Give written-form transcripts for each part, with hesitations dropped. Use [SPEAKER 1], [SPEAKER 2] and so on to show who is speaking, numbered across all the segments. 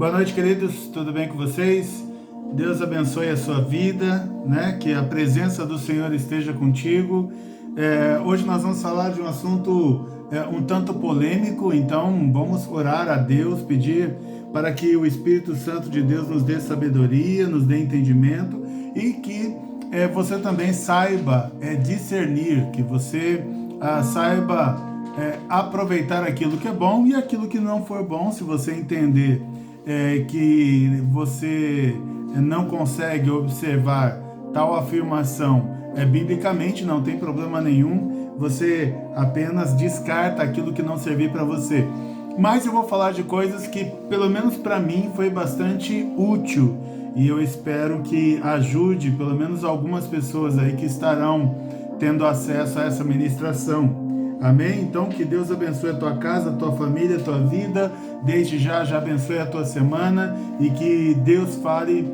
[SPEAKER 1] Boa noite, queridos, tudo bem com vocês? Deus abençoe a sua vida, né? Que a presença do Senhor esteja contigo. Hoje nós vamos falar de um assunto um tanto polêmico, então vamos orar a Deus, pedir para que o Espírito Santo de Deus nos dê sabedoria, nos dê entendimento e que você também saiba discernir, que você saiba aproveitar aquilo que é bom e aquilo que não for bom. Se você entender que você não consegue observar tal afirmação biblicamente, não tem problema nenhum, você apenas descarta aquilo que não servir para você. Mas eu vou falar de coisas que, pelo menos para mim, foi bastante útil e eu espero que ajude pelo menos algumas pessoas aí que estarão tendo acesso a essa ministração. Amém? Então, que Deus abençoe a tua casa, a tua família, a tua vida. Desde já abençoe a tua semana e que Deus fale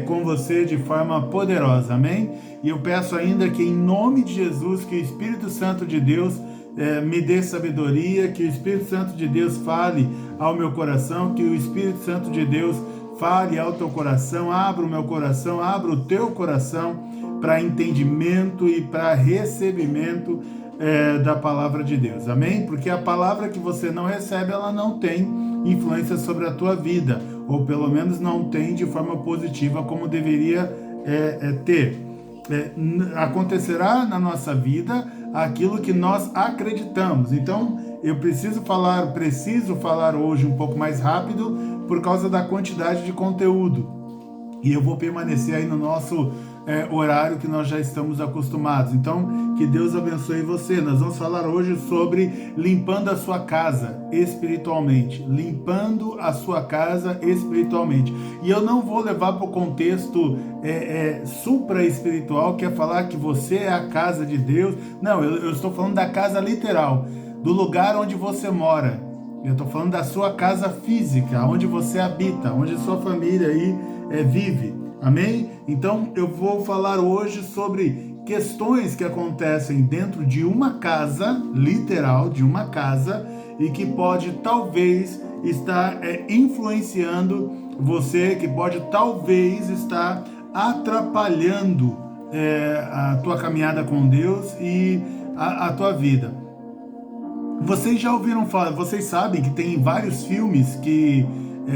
[SPEAKER 1] com você de forma poderosa. Amém? E eu peço ainda que, em nome de Jesus, que o Espírito Santo de Deus me dê sabedoria, que o Espírito Santo de Deus fale ao meu coração, que o Espírito Santo de Deus fale ao teu coração, abra o meu coração, abra o teu coração para entendimento e para recebimento da palavra de Deus, amém? Porque a palavra que você não recebe, ela não tem influência sobre a tua vida, ou pelo menos não tem de forma positiva como deveria ter. Acontecerá na nossa vida aquilo que nós acreditamos. Então, eu preciso falar hoje um pouco mais rápido por causa da quantidade de conteúdo. E eu vou permanecer aí no nosso horário que nós já estamos acostumados. Então, que Deus abençoe você. Nós vamos falar hoje sobre limpando a sua casa espiritualmente. Limpando a sua casa espiritualmente. E eu não vou levar para o contexto supra-espiritual, que é falar que você é a casa de Deus. Não, eu estou falando da casa literal, do lugar onde você mora. Eu estou falando da sua casa física, onde você habita, onde sua família aí vive. Amém? Então eu vou falar hoje sobre questões que acontecem dentro de uma casa, literal, de uma casa, e que pode talvez estar influenciando você, que pode talvez estar atrapalhando a tua caminhada com Deus e a tua vida. Vocês já ouviram falar, vocês sabem que tem vários filmes que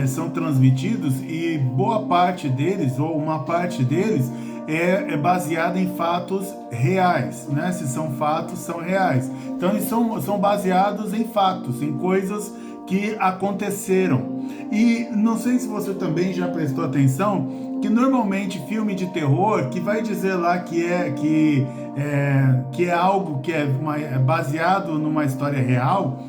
[SPEAKER 1] são transmitidos e boa parte deles, ou uma parte deles, é baseada em fatos reais, né? Se são fatos, são reais. Então eles são baseados em fatos, em coisas que aconteceram. E não sei se você também já prestou atenção que normalmente filme de terror que vai dizer lá que é algo que é baseado numa história real,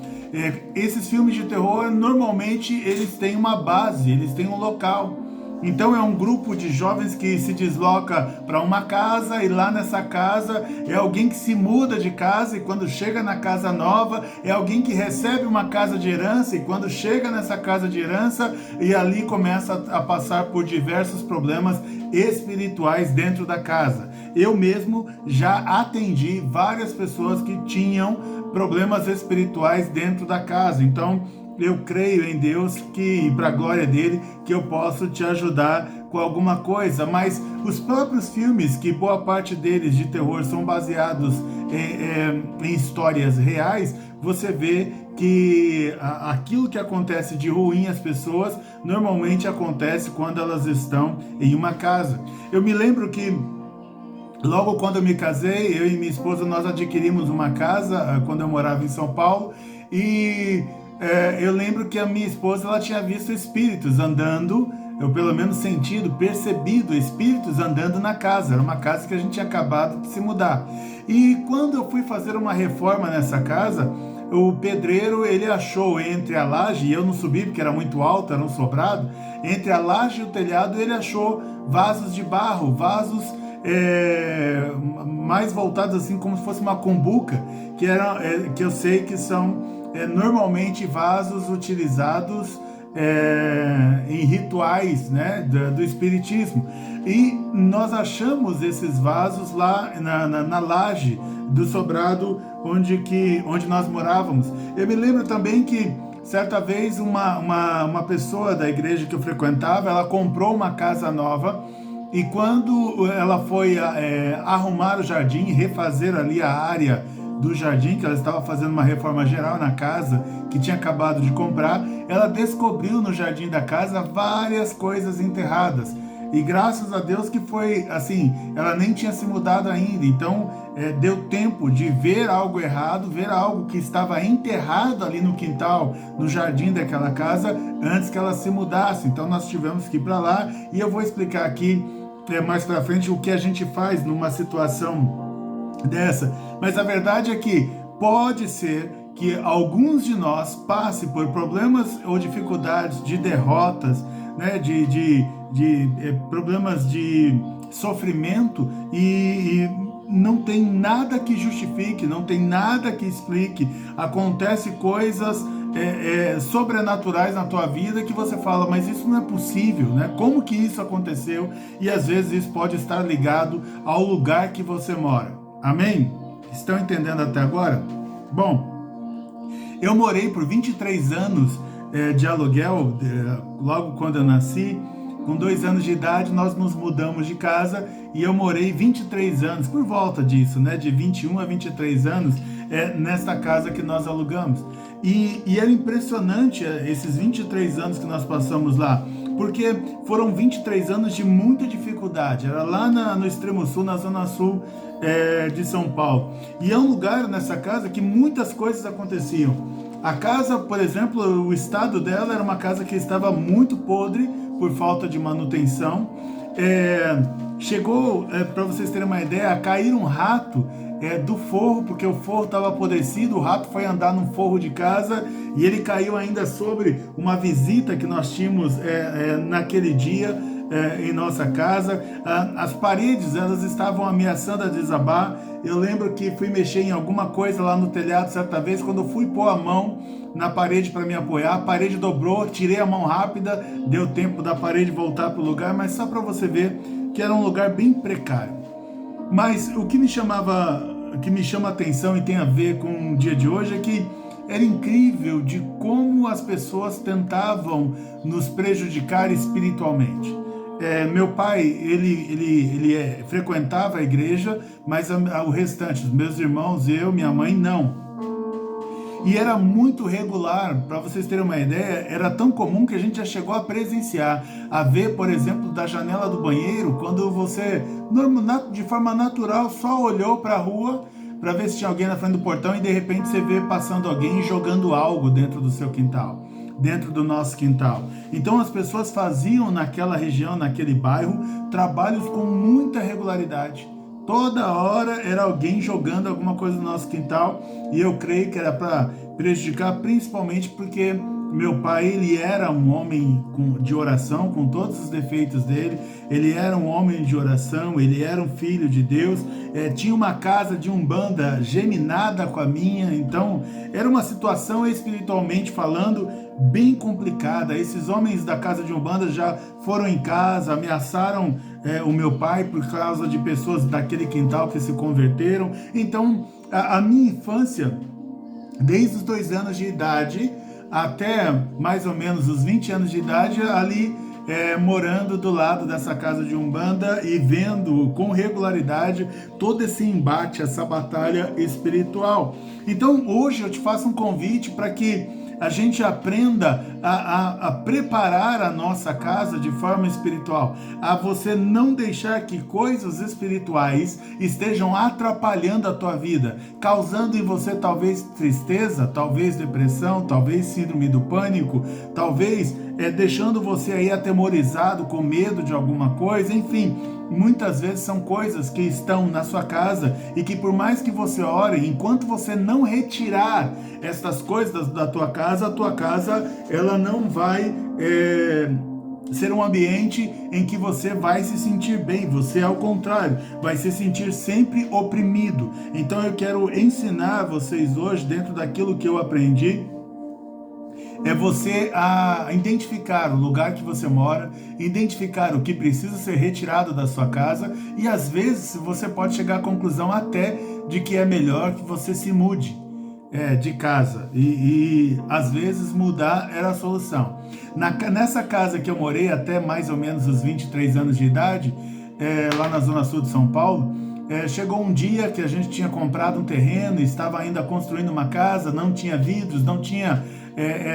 [SPEAKER 1] esses filmes de terror normalmente eles têm uma base, eles têm um local. Então é um grupo de jovens que se desloca para uma casa e lá nessa casa é alguém que se muda de casa e quando chega na casa nova é alguém que recebe uma casa de herança e quando chega nessa casa de herança e ali começa a passar por diversos problemas espirituais dentro da casa. Eu mesmo já atendi várias pessoas que tinham problemas espirituais dentro da casa. Então eu creio em Deus, que para a glória dele, que eu posso te ajudar com alguma coisa. Mas os próprios filmes, que boa parte deles de terror são baseados em histórias reais, você vê que aquilo que acontece de ruim às pessoas normalmente acontece quando elas estão em uma casa. Eu me lembro que logo quando eu me casei, eu e minha esposa, nós adquirimos uma casa quando eu morava em São Paulo e eu lembro que a minha esposa ela tinha visto espíritos andando, eu pelo menos percebido espíritos andando na casa. Era uma casa que a gente tinha acabado de se mudar. E quando eu fui fazer uma reforma nessa casa, o pedreiro ele achou entre a laje, e eu não subi porque era muito alto, era um sobrado, entre a laje e o telhado ele achou vasos de barro, vasos mais voltados assim como se fosse uma cumbuca, que eu sei que são normalmente vasos utilizados em rituais, né, do espiritismo. E nós achamos esses vasos lá na laje do sobrado onde nós morávamos. Eu me lembro também que certa vez uma pessoa da igreja que eu frequentava, ela comprou uma casa nova, e quando ela foi arrumar o jardim, refazer ali a área do jardim, que ela estava fazendo uma reforma geral na casa que tinha acabado de comprar, ela descobriu no jardim da casa várias coisas enterradas. E graças a Deus que foi assim, ela nem tinha se mudado ainda, então deu tempo de ver algo errado, ver algo que estava enterrado ali no quintal, no jardim daquela casa, antes que ela se mudasse. Então nós tivemos que ir para lá, e eu vou explicar aqui mais para frente o que a gente faz numa situação dessa. Mas a verdade é que pode ser que alguns de nós passe por problemas ou dificuldades de derrotas, né, de problemas de sofrimento, e não tem nada que justifique, não tem nada que explique. Acontece coisas sobrenaturais na tua vida que você fala, mas isso não é possível, né? Como que isso aconteceu? E às vezes isso pode estar ligado ao lugar que você mora. Amém? Estão entendendo até agora? Bom, eu morei por 23 anos de aluguel, logo quando eu nasci. Com 2 anos de idade, nós nos mudamos de casa, e eu morei 23 anos, por volta disso, né? De 21 a 23 anos, nesta casa que nós alugamos. E era impressionante esses 23 anos que nós passamos lá, porque foram 23 anos de muita dificuldade. Era lá no extremo sul, na zona sul de São Paulo. E é um lugar nessa casa que muitas coisas aconteciam. A casa, por exemplo, o estado dela era uma casa que estava muito podre por falta de manutenção. Chegou, para vocês terem uma ideia, a cair um rato do forro, porque o forro estava apodrecido. O rato foi andar no forro de casa e ele caiu ainda sobre uma visita que nós tínhamos naquele dia em nossa casa. As paredes, elas estavam ameaçando a desabar. Eu lembro que fui mexer em alguma coisa lá no telhado certa vez, quando eu fui pôr a mão na parede para me apoiar, a parede dobrou, tirei a mão rápida, deu tempo da parede voltar para o lugar, mas só para você ver que era um lugar bem precário. Mas o que me chama a atenção e tem a ver com o dia de hoje é que era incrível de como as pessoas tentavam nos prejudicar espiritualmente. Meu pai, ele frequentava a igreja, mas o restante, os meus irmãos, eu, minha mãe, não. E era muito regular, para vocês terem uma ideia, era tão comum que a gente já chegou a presenciar, a ver, por exemplo, da janela do banheiro, quando você, de forma natural, só olhou para a rua para ver se tinha alguém na frente do portão, e de repente você vê passando alguém jogando algo dentro do seu quintal, dentro do nosso quintal. Então as pessoas faziam naquela região, naquele bairro, trabalhos com muita regularidade. Toda hora era alguém jogando alguma coisa no nosso quintal, e eu creio que era para prejudicar, principalmente porque meu pai, ele era um homem de oração, com todos os defeitos dele. Ele era um homem de oração, ele era um filho de Deus, tinha uma casa de umbanda geminada com a minha, então era uma situação, espiritualmente falando, bem complicada. Esses homens da casa de umbanda já foram em casa, ameaçaram o meu pai por causa de pessoas daquele quintal que se converteram. Então a minha infância, desde os 2 anos de idade até mais ou menos os 20 anos de idade, ali morando do lado dessa casa de umbanda e vendo com regularidade todo esse embate, essa batalha espiritual. Então hoje eu te faço um convite para que a gente aprenda a preparar a nossa casa de forma espiritual, a você não deixar que coisas espirituais estejam atrapalhando a tua vida, causando em você talvez tristeza, talvez depressão, talvez síndrome do pânico, talvez deixando você aí atemorizado, com medo de alguma coisa. Enfim, muitas vezes são coisas que estão na sua casa e que, por mais que você ore, enquanto você não retirar estas coisas da tua casa, a tua casa ela não vai ser um ambiente em que você vai se sentir bem. Você, ao contrário, vai se sentir sempre oprimido. Então eu quero ensinar vocês hoje, dentro daquilo que eu aprendi, você a identificar o lugar que você mora, identificar o que precisa ser retirado da sua casa, e às vezes você pode chegar à conclusão até de que é melhor que você se mude. de casa, e às vezes mudar era a solução. Nessa casa que eu morei até mais ou menos os 23 anos de idade, lá na Zona Sul de São Paulo, chegou um dia que a gente tinha comprado um terreno, estava ainda construindo uma casa, não tinha vidros, não tinha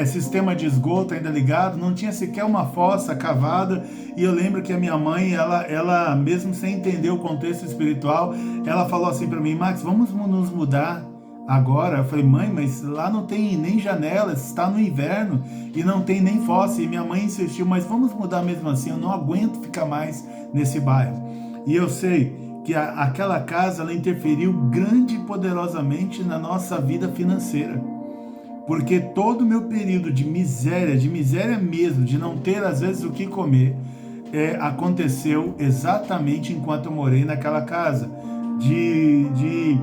[SPEAKER 1] sistema de esgoto ainda ligado, não tinha sequer uma fossa cavada, e eu lembro que a minha mãe, ela mesmo sem entender o contexto espiritual, ela falou assim para mim: Max, vamos nos mudar agora. Eu falei: mãe, mas lá não tem nem janela, está no inverno e não tem nem fossa. E minha mãe insistiu: mas vamos mudar mesmo assim, eu não aguento ficar mais nesse bairro. E eu sei que aquela casa, ela interferiu grande e poderosamente na nossa vida financeira, porque todo o meu período de miséria mesmo, de não ter às vezes o que comer, aconteceu exatamente enquanto eu morei naquela casa, de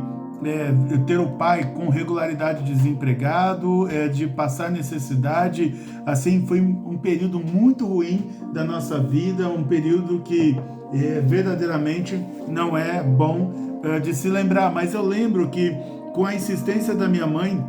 [SPEAKER 1] ter o pai com regularidade desempregado, de passar necessidade. Assim, foi um período muito ruim da nossa vida, um período que verdadeiramente não é bom de se lembrar. Mas eu lembro que, com a insistência da minha mãe,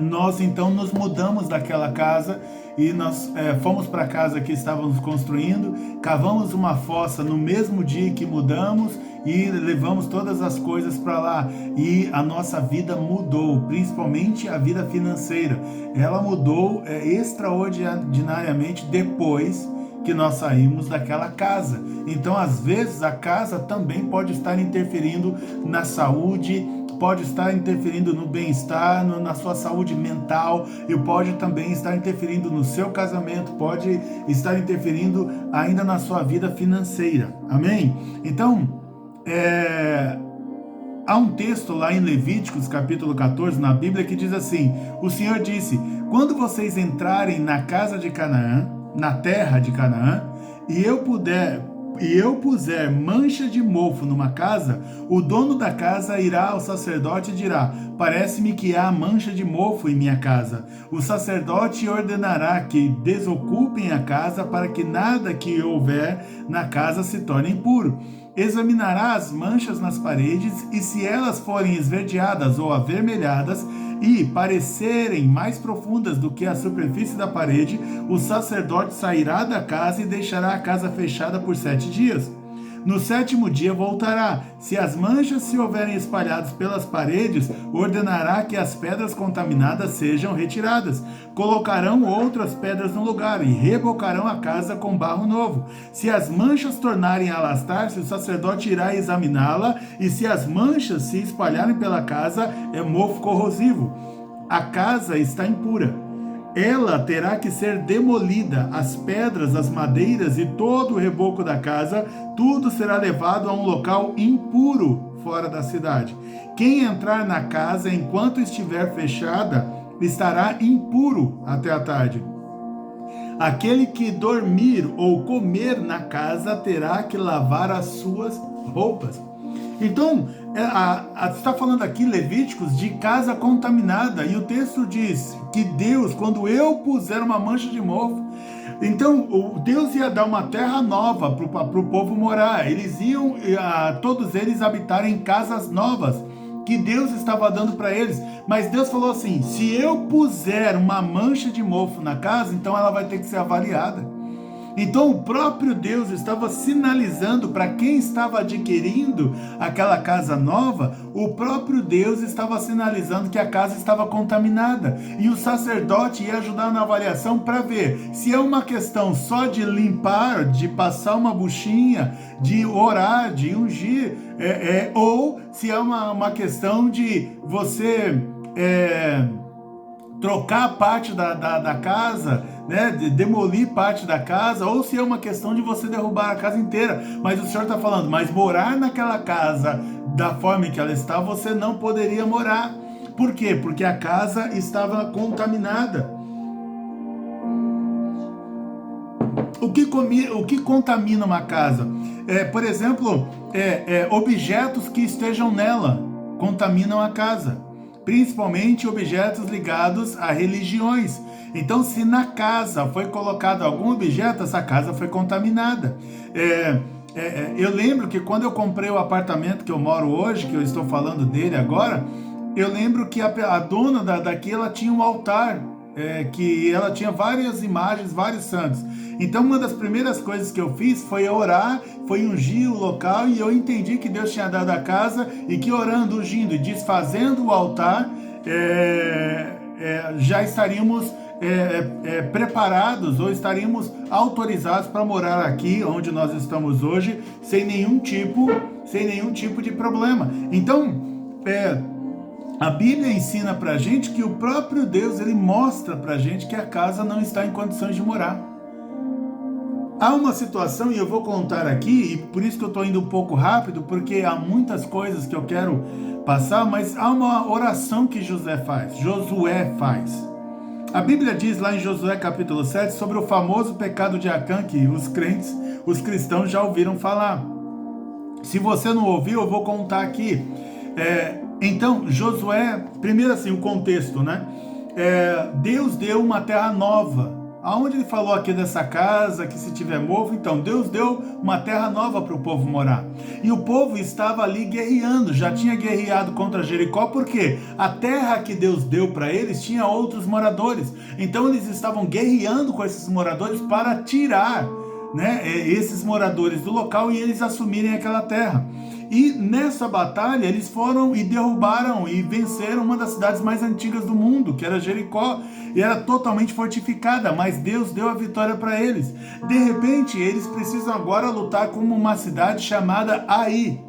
[SPEAKER 1] nós então nos mudamos daquela casa e nós fomos para a casa que estávamos construindo, cavamos uma fossa no mesmo dia que mudamos e levamos todas as coisas para lá, e a nossa vida mudou, principalmente a vida financeira. Ela mudou extraordinariamente depois que nós saímos daquela casa. Então, às vezes, a casa também pode estar interferindo na saúde, pode estar interferindo no bem-estar, na sua saúde mental, e pode também estar interferindo no seu casamento, pode estar interferindo ainda na sua vida financeira. Amém? Então, há um texto lá em Levíticos, capítulo 14, na Bíblia, que diz assim: o Senhor disse: quando vocês entrarem na casa de Canaã, na terra de Canaã, e eu puser mancha de mofo numa casa, o dono da casa irá ao sacerdote e dirá: parece-me que há mancha de mofo em minha casa. O sacerdote ordenará que desocupem a casa, para que nada que houver na casa se torne impuro. Examinará as manchas nas paredes, e se elas forem esverdeadas ou avermelhadas e parecerem mais profundas do que a superfície da parede, o sacerdote sairá da casa e deixará a casa fechada por 7 dias. No 7º dia voltará. Se as manchas se houverem espalhadas pelas paredes, ordenará que as pedras contaminadas sejam retiradas. Colocarão outras pedras no lugar e rebocarão a casa com barro novo. Se as manchas tornarem a alastrar-se, o sacerdote irá examiná-la, e se as manchas se espalharem pela casa, é mofo corrosivo. A casa está impura. Ela terá que ser demolida, as pedras, as madeiras e todo o reboco da casa, tudo será levado a um local impuro fora da cidade. Quem entrar na casa enquanto estiver fechada estará impuro até a tarde. Aquele que dormir ou comer na casa terá que lavar as suas roupas. Então, está falando aqui, Levíticos, de casa contaminada, e o texto diz que Deus, quando eu puser uma mancha de mofo, então Deus ia dar uma terra nova para o povo morar. Eles iam, todos eles, habitarem em casas novas que Deus estava dando para eles. Mas Deus falou assim: se eu puser uma mancha de mofo na casa, então ela vai ter que ser avaliada. Então o próprio Deus estava sinalizando para quem estava adquirindo aquela casa nova, o próprio Deus estava sinalizando que a casa estava contaminada. E o sacerdote ia ajudar na avaliação para ver se é uma questão só de limpar, de passar uma buchinha, de orar, de ungir, ou se é uma questão de você trocar parte da casa, né, de demolir parte da casa, ou se é uma questão de você derrubar a casa inteira. Mas o Senhor está falando: mas morar naquela casa da forma em que ela está, você não poderia morar. Por quê? Porque a casa estava contaminada. O que contamina uma casa? Por exemplo, objetos que estejam nela contaminam a casa, principalmente objetos ligados a religiões. Então, se na casa foi colocado algum objeto, essa casa foi contaminada. Eu lembro que quando eu comprei o apartamento que eu moro hoje, que eu estou falando dele agora, eu lembro que a dona daqui, ela tinha um altar, que ela tinha várias imagens, vários santos. Então uma das primeiras coisas que eu fiz foi orar, foi ungir o local, e eu entendi que Deus tinha dado a casa, e que orando, ungindo e desfazendo o altar, já estaríamos preparados, ou estaríamos autorizados para morar aqui onde nós estamos hoje, sem nenhum tipo de problema. Então, a Bíblia ensina para a gente que o próprio Deus, ele mostra para a gente que a casa não está em condições de morar. Há uma situação, e eu vou contar aqui, e por isso que eu estou indo um pouco rápido, porque há muitas coisas que eu quero passar, mas há uma oração que Josué faz. A Bíblia diz lá em Josué capítulo 7 sobre o famoso pecado de Acã, que os cristãos já ouviram falar. Se você não ouviu, eu vou contar aqui. Então, Josué, primeiro assim, o contexto, né? Deus deu uma terra nova. Aonde ele falou aqui dessa casa, que se tiver mofo, então Deus deu uma terra nova para o povo morar. E o povo estava ali guerreando, já tinha guerreado contra Jericó, porque a terra que Deus deu para eles tinha outros moradores. Então eles estavam guerreando com esses moradores para tirar, né, esses moradores do local e eles assumirem aquela terra. E nessa batalha eles foram e derrubaram e venceram uma das cidades mais antigas do mundo, que era Jericó, e era totalmente fortificada, mas Deus deu a vitória para eles. De repente eles precisam agora lutar com uma cidade chamada Ai.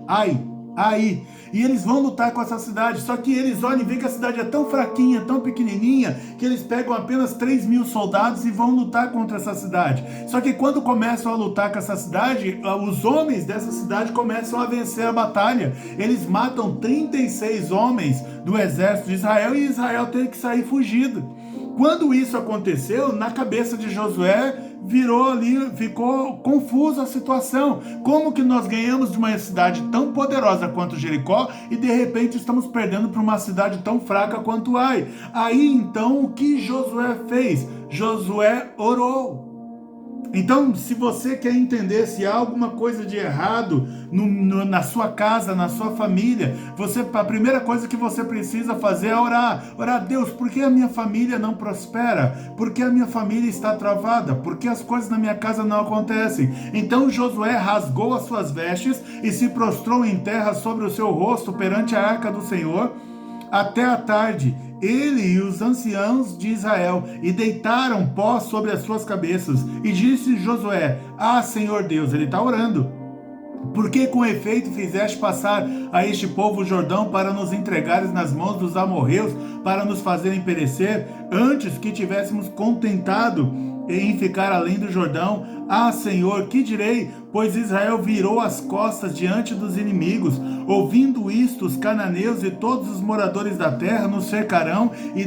[SPEAKER 1] E eles vão lutar com essa cidade, só que eles olham e veem que a cidade é tão fraquinha, tão pequenininha, que eles pegam apenas 3.000 soldados e vão lutar contra essa cidade. Só que quando começam a lutar com essa cidade, os homens dessa cidade começam a vencer a batalha. Eles matam 36 homens do exército de Israel, e Israel teve que sair fugido. Quando isso aconteceu, na cabeça de Josué, ficou confusa a situação. Como que nós ganhamos de uma cidade tão poderosa quanto Jericó e de repente estamos perdendo para uma cidade tão fraca quanto Ai? Aí então o que Josué fez? Josué orou. Então, se você quer entender se há alguma coisa de errado na sua casa, na sua família, a primeira coisa que você precisa fazer é orar. Orar: Deus, por que a minha família não prospera? Por que a minha família está travada? Por que as coisas na minha casa não acontecem? Então Josué rasgou as suas vestes e se prostrou em terra sobre o seu rosto perante a arca do Senhor até a tarde, ele e os anciãos de Israel, e deitaram pó sobre as suas cabeças. E disse Josué: Senhor Deus, ele está orando, porque com efeito fizeste passar a este povo o Jordão para nos entregares nas mãos dos amorreus, para nos fazerem perecer, antes que tivéssemos contentado em ficar além do Jordão? Senhor, que direi? Pois Israel virou as costas diante dos inimigos. Ouvindo isto, os cananeus e todos os moradores da terra nos cercarão e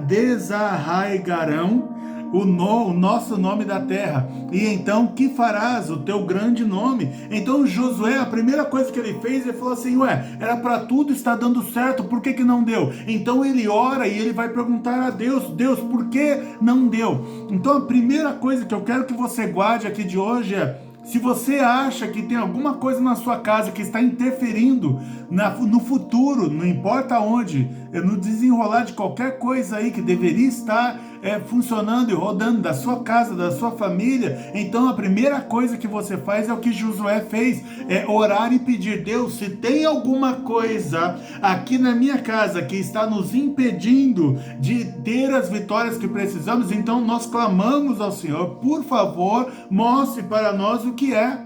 [SPEAKER 1] desarraigarão o nosso nome da terra. E então, que farás? O teu grande nome. Então Josué, a primeira coisa que ele fez, ele falou assim: era para tudo estar dando certo, por que não deu? Então ele ora e ele vai perguntar a Deus: Deus, por que não deu? Então a primeira coisa que eu quero que você guarde aqui de hoje é: se você acha que tem alguma coisa na sua casa que está interferindo no futuro, não importa onde, no desenrolar de qualquer coisa aí que deveria estar funcionando e rodando da sua casa, da sua família, então a primeira coisa que você faz é o que Josué fez, é orar e pedir: Deus, se tem alguma coisa aqui na minha casa que está nos impedindo de ter as vitórias que precisamos, então nós clamamos ao Senhor: por favor, mostre para nós o que é.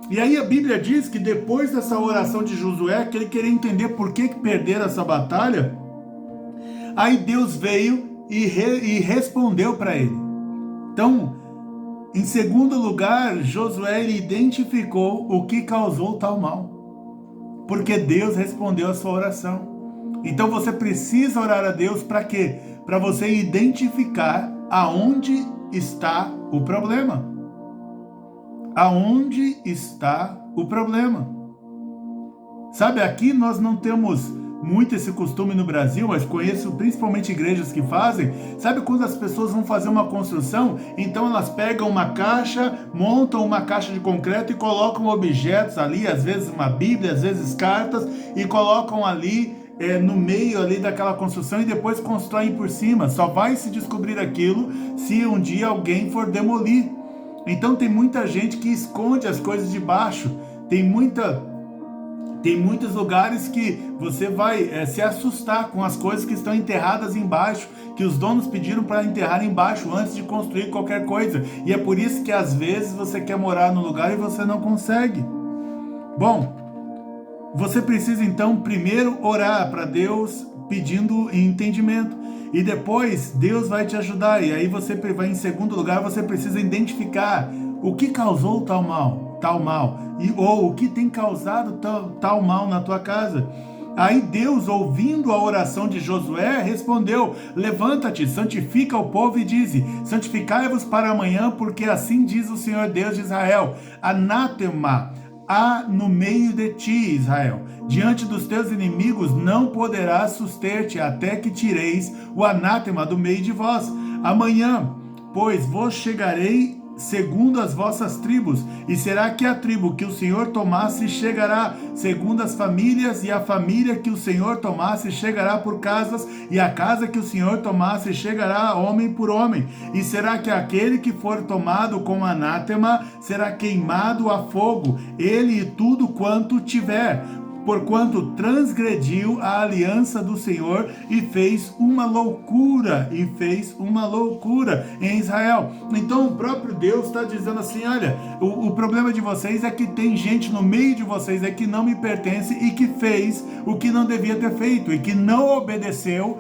[SPEAKER 1] E aí a Bíblia diz que depois dessa oração de Josué, que ele queria entender por que perderam essa batalha, aí Deus veio e respondeu para ele. Então, em segundo lugar, Josué identificou o que causou tal mal, porque Deus respondeu a sua oração. Então você precisa orar a Deus para quê? Para você identificar aonde está o problema. Aonde está o problema? Sabe, aqui nós não temos muito esse costume no Brasil, mas conheço principalmente igrejas que fazem. Sabe quando as pessoas vão fazer uma construção? Então elas pegam uma caixa, montam uma caixa de concreto e colocam objetos ali, às vezes uma Bíblia, às vezes cartas, e colocam ali no meio ali daquela construção e depois constroem por cima. Só vai se descobrir aquilo se um dia alguém for demolir. Então tem muita gente que esconde as coisas debaixo. Tem muitos lugares que você vai se assustar com as coisas que estão enterradas embaixo, que os donos pediram para enterrar embaixo antes de construir qualquer coisa. E é por isso que às vezes você quer morar no lugar e você não consegue. Bom, você precisa então primeiro orar para Deus pedindo entendimento. E depois Deus vai te ajudar. E aí você vai, em segundo lugar, você precisa identificar o que causou tal mal, ou o que tem causado tal mal na tua casa. Aí Deus, ouvindo a oração de Josué, respondeu: levanta-te, santifica o povo e dize: santificai-vos para amanhã, porque assim diz o Senhor Deus de Israel: anátema há no meio de ti, Israel. Diante dos teus inimigos não poderás suster-te, até que tireis o anátema do meio de vós. Amanhã, pois, vos chegarei segundo as vossas tribos, e será que a tribo que o Senhor tomasse chegará segundo as famílias, e a família que o Senhor tomasse chegará por casas, e a casa que o Senhor tomasse chegará homem por homem. E será que aquele que for tomado com anátema será queimado a fogo, ele e tudo quanto tiver, porquanto transgrediu a aliança do Senhor e fez uma loucura em Israel. Então o próprio Deus está dizendo assim: olha, o problema de vocês é que tem gente no meio de vocês que não me pertence e que fez o que não devia ter feito e que não obedeceu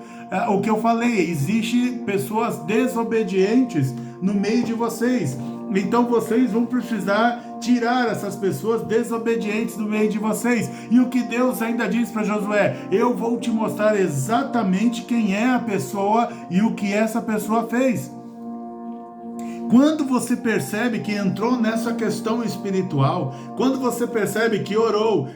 [SPEAKER 1] o que eu falei. Existem pessoas desobedientes no meio de vocês. Então vocês vão precisar tirar essas pessoas desobedientes do meio de vocês. E o que Deus ainda diz para Josué: eu vou te mostrar exatamente quem é a pessoa e o que essa pessoa fez. Quando você percebe que entrou nessa questão espiritual, quando você percebe que orou,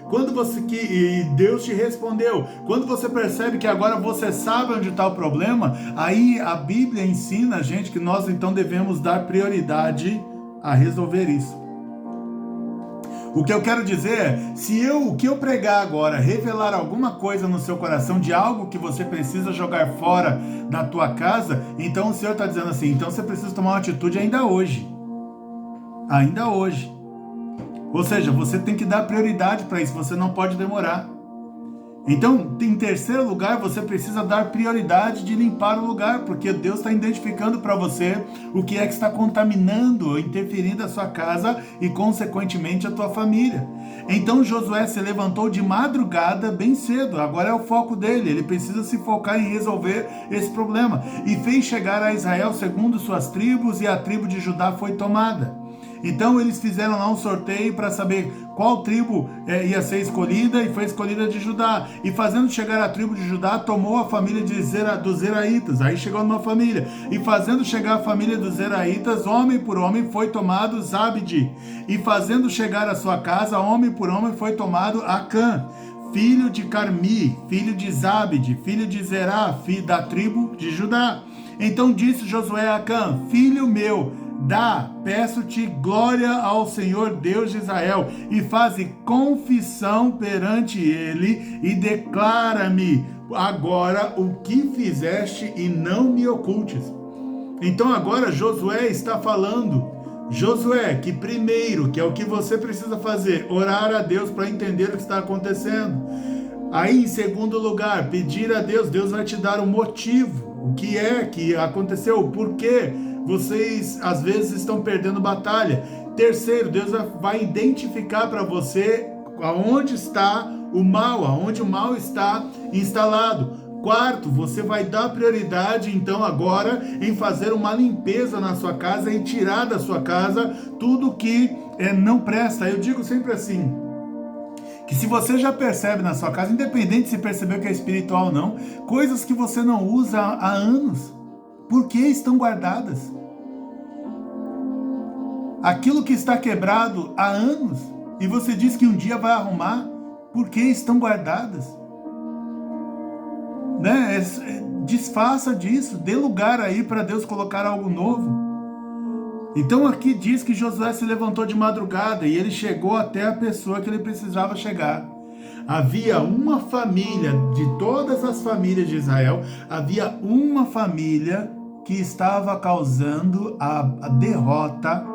[SPEAKER 1] e Deus te respondeu, quando você percebe que agora você sabe onde está o problema, aí a Bíblia ensina a gente que nós então devemos dar prioridade a resolver isso. O que eu quero dizer é, se o que eu pregar agora revelar alguma coisa no seu coração de algo que você precisa jogar fora da tua casa, então o Senhor está dizendo assim, então você precisa tomar uma atitude ainda hoje. Ainda hoje. Ou seja, você tem que dar prioridade para isso, você não pode demorar. Então, em terceiro lugar, você precisa dar prioridade de limpar o lugar, porque Deus está identificando para você o que é que está contaminando, interferindo a sua casa e, consequentemente, a tua família. Então, Josué se levantou de madrugada, bem cedo, agora é o foco dele, ele precisa se focar em resolver esse problema, e fez chegar a Israel segundo suas tribos, e a tribo de Judá foi tomada. Então eles fizeram lá um sorteio para saber qual tribo ia ser escolhida, e foi escolhida de Judá. E fazendo chegar a tribo de Judá, tomou a família dos Zeraitas. Aí chegou numa família. E fazendo chegar a família dos Zeraitas, homem por homem foi tomado Zabde. E fazendo chegar a sua casa, homem por homem foi tomado Acã, filho de Carmi, filho de Zabde, filho de Zerá, filho da tribo de Judá. Então disse Josué a Acã: filho meu, peço-te glória ao Senhor Deus de Israel, e faze confissão perante ele, e declara-me agora o que fizeste, e não me ocultes. Então agora Josué está falando, Josué, que primeiro, que é o que você precisa fazer, orar a Deus para entender o que está acontecendo. Aí, em segundo lugar, pedir a Deus, Deus vai te dar um motivo, o que é que aconteceu, por quê vocês às vezes estão perdendo batalha. Terceiro, Deus vai identificar para você aonde está o mal, aonde o mal está instalado. Quarto, você vai dar prioridade então agora em fazer uma limpeza na sua casa e tirar da sua casa tudo que não presta. Eu digo sempre assim, que se você já percebe na sua casa, independente se percebeu que é espiritual ou não, coisas que você não usa há anos, por que estão guardadas? Aquilo que está quebrado há anos, e você diz que um dia vai arrumar, por que estão guardadas? Desfaça disso, dê lugar aí para Deus colocar algo novo. Então aqui diz que Josué se levantou de madrugada e ele chegou até a pessoa que ele precisava chegar. Havia uma família, de todas as famílias de Israel, havia uma família que estava causando a derrota,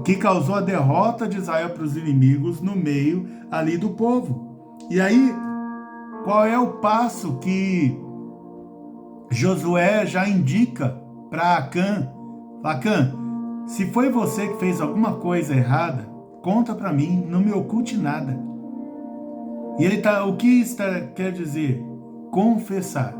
[SPEAKER 1] que causou a derrota de Israel para os inimigos no meio ali do povo. E aí, qual é o passo que Josué já indica para Acã? Acã, se foi você que fez alguma coisa errada, conta para mim, não me oculte nada. E o que isso quer dizer? Confessar.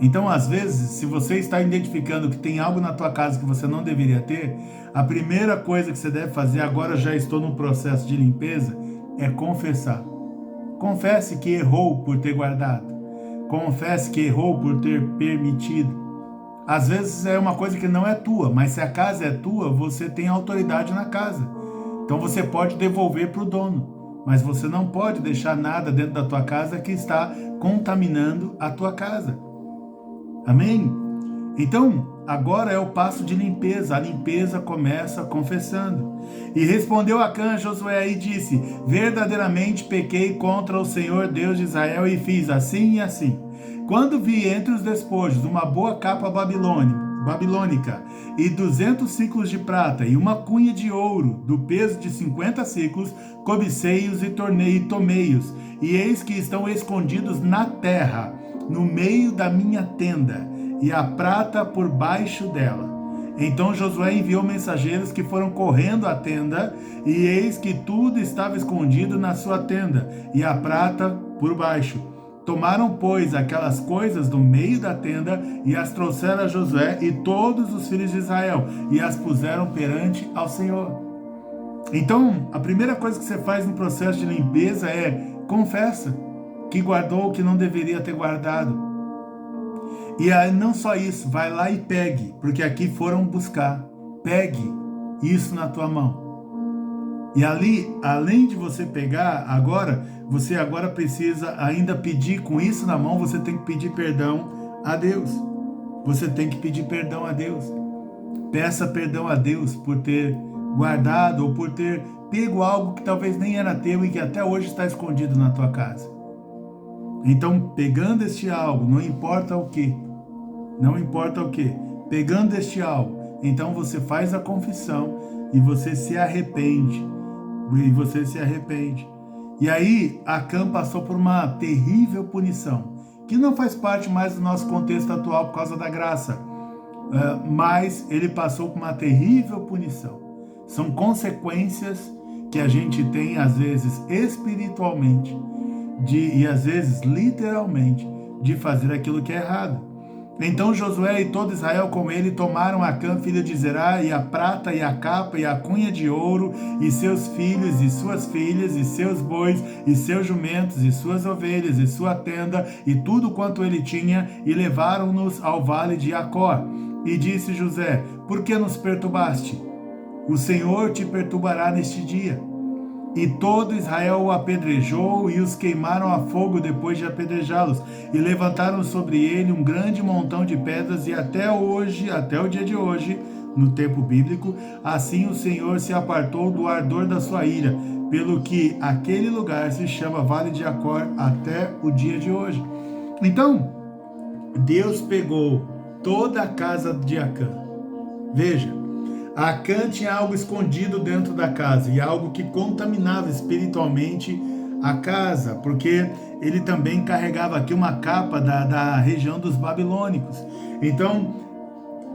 [SPEAKER 1] Então, às vezes, se você está identificando que tem algo na tua casa que você não deveria ter, a primeira coisa que você deve fazer, agora já estou no processo de limpeza, é confessar. Confesse que errou por ter guardado. Confesse que errou por ter permitido. Às vezes é uma coisa que não é tua, mas se a casa é tua, você tem autoridade na casa. Então você pode devolver para o dono, mas você não pode deixar nada dentro da tua casa que está contaminando a tua casa. Amém? Então, agora é o passo de limpeza. A limpeza começa confessando. E respondeu Acã a Josué e disse: verdadeiramente pequei contra o Senhor Deus de Israel e fiz assim e assim. Quando vi entre os despojos uma boa capa babilônica e 200 ciclos de prata e uma cunha de ouro do peso de 50 ciclos, cobicei-os e tomei-os, e eis que estão escondidos na terra, no meio da minha tenda, e a prata por baixo dela. Então Josué enviou mensageiros que foram correndo à tenda, e eis que tudo estava escondido na sua tenda, e a prata por baixo. Tomaram, pois, aquelas coisas do meio da tenda, e as trouxeram a Josué e todos os filhos de Israel, e as puseram perante ao Senhor. Então, a primeira coisa que você faz no processo de limpeza é confessa que guardou o que não deveria ter guardado. E aí, não só isso, vai lá e pegue, porque aqui foram buscar. Pegue isso na tua mão. E ali, além de você pegar, você agora precisa ainda pedir, com isso na mão, você tem que pedir perdão a Deus. Você tem que pedir perdão a Deus. Peça perdão a Deus por ter guardado ou por ter pego algo que talvez nem era teu e que até hoje está escondido na tua casa. Então, pegando este algo, não importa o que, pegando este algo, então você faz a confissão e você se arrepende. E aí, Acã passou por uma terrível punição, que não faz parte mais do nosso contexto atual por causa da graça, mas ele passou por uma terrível punição. São consequências que a gente tem, às vezes, espiritualmente, e às vezes, literalmente, de fazer aquilo que é errado. Então Josué e todo Israel com ele tomaram Acã, filho de Zerá, e a prata, e a capa, e a cunha de ouro, e seus filhos, e suas filhas, e seus bois, e seus jumentos, e suas ovelhas, e sua tenda, e tudo quanto ele tinha, e levaram-nos ao vale de Acor. E disse José: por que nos perturbaste? O Senhor te perturbará neste dia. E todo Israel o apedrejou e os queimaram a fogo depois de apedrejá-los, e levantaram sobre ele um grande montão de pedras, e até hoje, até o dia de hoje, no tempo bíblico, assim o Senhor se apartou do ardor da sua ira, pelo que aquele lugar se chama Vale de Acor até o dia de hoje. Então, Deus pegou toda a casa de Acã. Veja, Acã tinha algo escondido dentro da casa, e algo que contaminava espiritualmente a casa, porque ele também carregava aqui uma capa da região dos babilônicos. Então,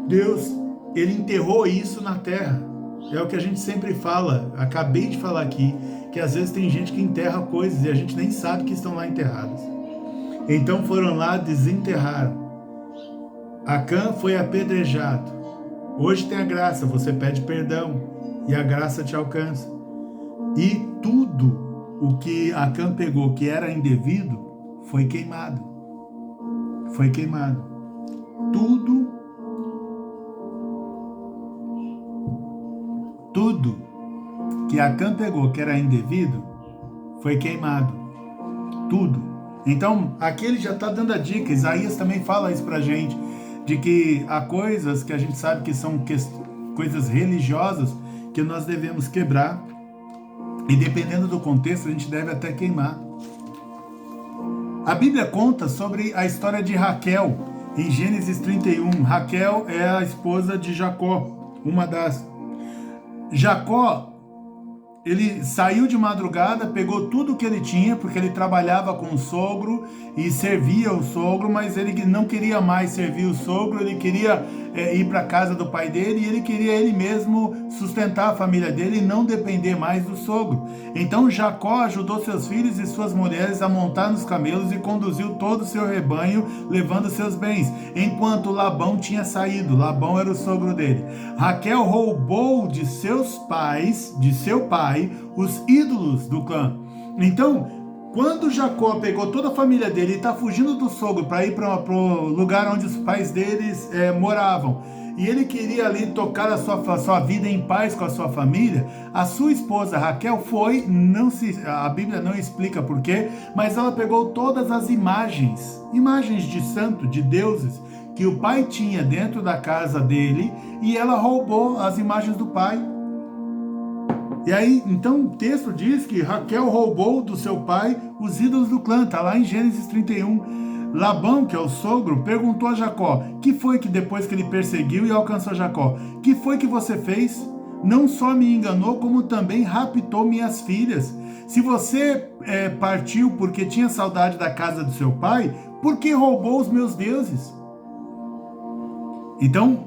[SPEAKER 1] Deus, ele enterrou isso na terra. É o que a gente sempre fala, acabei de falar aqui, que às vezes tem gente que enterra coisas e a gente nem sabe que estão lá enterradas. Então foram lá, desenterraram. Acã foi apedrejado. Hoje tem a graça, você pede perdão e a graça te alcança. E tudo o que Acã pegou que era indevido foi queimado. Foi queimado. Tudo que Acã pegou que era indevido foi queimado. Tudo. Então, aqui ele já está dando a dica. Isaías também fala isso pra gente, de que há coisas que a gente sabe que são coisas religiosas que nós devemos quebrar E dependendo do contexto, a gente deve até queimar. A Bíblia conta sobre a história de Raquel, em Gênesis 31. Raquel é a esposa de Jacó, uma das. Jacó, ele saiu de madrugada, pegou tudo que ele tinha, porque ele trabalhava com o sogro e servia o sogro, mas ele não queria mais servir o sogro, ele queria ir para a casa do pai dele, e ele queria ele mesmo sustentar a família dele e não depender mais do sogro. Então Jacó ajudou seus filhos e suas mulheres a montar nos camelos e conduziu todo o seu rebanho, levando seus bens, enquanto Labão tinha saído. Labão era o sogro dele. Raquel roubou de seus pais, de seu pai, os ídolos do clã. Então, quando Jacó pegou toda a família dele e está fugindo do sogro para ir para o lugar onde os pais deles moravam, e ele queria ali tocar a sua vida em paz com a sua família, a sua esposa Raquel foi, a Bíblia não explica porquê, mas ela pegou todas as imagens de santo, de deuses, que o pai tinha dentro da casa dele, e ela roubou as imagens do pai. E aí, então o texto diz que Raquel roubou do seu pai os ídolos do clã, está lá em Gênesis 31. Labão, que é o sogro, perguntou a Jacó: que foi que depois que ele perseguiu e alcançou Jacó, que foi que você fez? Não só me enganou, como também raptou minhas filhas. Se você partiu porque tinha saudade da casa do seu pai, por que roubou os meus deuses? Então,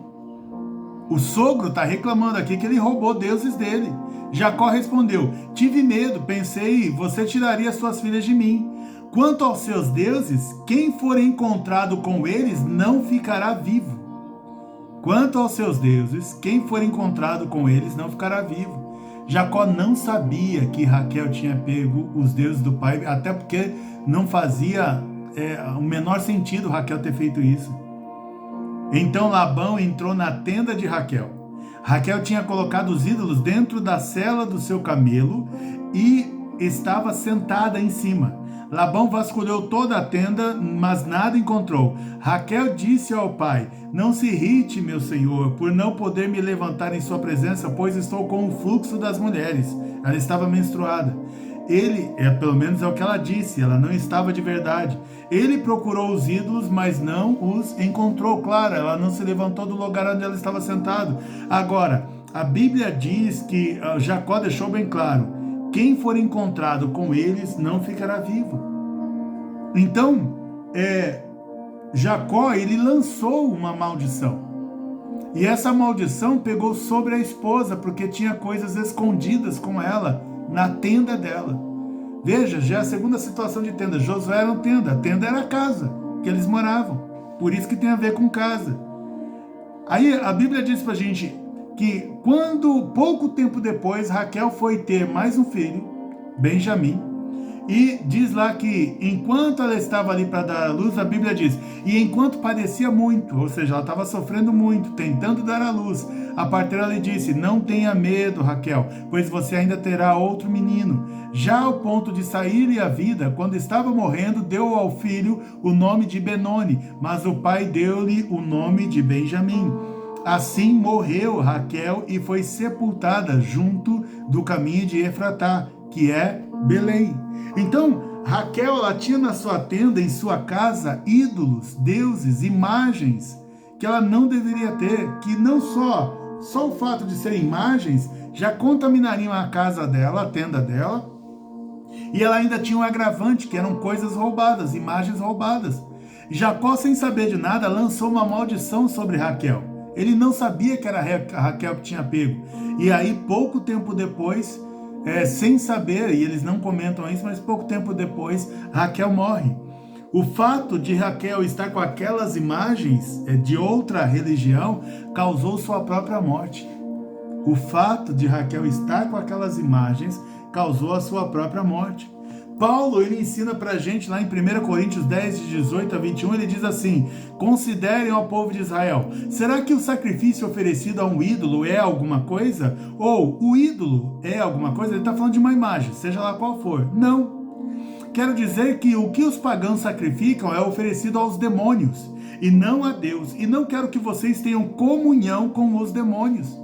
[SPEAKER 1] o sogro está reclamando aqui que ele roubou deuses dele. Jacó respondeu: tive medo, pensei, você tiraria suas filhas de mim. Quanto aos seus deuses, quem for encontrado com eles não ficará vivo. Quanto aos seus deuses, quem for encontrado com eles não ficará vivo. Jacó não sabia que Raquel tinha pego os deuses do pai, até porque não fazia o menor sentido Raquel ter feito isso. Então Labão entrou na tenda de Raquel. Raquel tinha colocado os ídolos dentro da sela do seu camelo e estava sentada em cima. Labão vasculhou toda a tenda, mas nada encontrou. Raquel disse ao pai: não se irrite, meu senhor, por não poder me levantar em sua presença, pois estou com o fluxo das mulheres. Ela estava menstruada. Ele, pelo menos é o que ela disse, ela não estava de verdade. Ele procurou os ídolos, mas não os encontrou. Claro, ela não se levantou do lugar onde ela estava sentada. Agora, a Bíblia diz que Jacó deixou bem claro: quem for encontrado com eles não ficará vivo. Então, Jacó, ele lançou uma maldição. E essa maldição pegou sobre a esposa, porque tinha coisas escondidas com ela na tenda dela. Veja, já é a segunda situação de tenda. Josué era uma tenda, a tenda era a casa que eles moravam, por isso que tem a ver com casa. Aí a Bíblia diz pra gente que quando, pouco tempo depois, Raquel foi ter mais um filho, Benjamim, e diz lá que enquanto ela estava ali para dar à luz, a Bíblia diz, e enquanto padecia muito, ou seja, ela estava sofrendo muito, tentando dar à luz, a parteira lhe disse: não tenha medo, Raquel, pois você ainda terá outro menino. Já ao ponto de sair-lhe a vida, quando estava morrendo, deu ao filho o nome de Benoni, mas o pai deu-lhe o nome de Benjamim. Assim morreu Raquel e foi sepultada junto do caminho de Efratá, que é Belém. Então, Raquel, ela tinha na sua tenda, em sua casa, ídolos, deuses, imagens que ela não deveria ter, que não só o fato de serem imagens já contaminariam a casa dela, a tenda dela, e ela ainda tinha um agravante, que eram coisas roubadas, imagens roubadas. Jacó, sem saber de nada, lançou uma maldição sobre Raquel. Ele não sabia que era a Raquel que tinha pego. E aí, pouco tempo depois, sem saber, e eles não comentam isso, mas pouco tempo depois, Raquel morre. O fato de Raquel estar com aquelas imagens de outra religião causou sua própria morte. O fato de Raquel estar com aquelas imagens causou a sua própria morte. Paulo, ele ensina pra gente lá em 1 Coríntios 10, de 18 a 21, ele diz assim: considerem ao povo de Israel, será que o sacrifício oferecido a um ídolo é alguma coisa? Ou o ídolo é alguma coisa? Ele está falando de uma imagem, seja lá qual for. Não. Quero dizer que o que os pagãos sacrificam é oferecido aos demônios, e não a Deus. E não quero que vocês tenham comunhão com os demônios.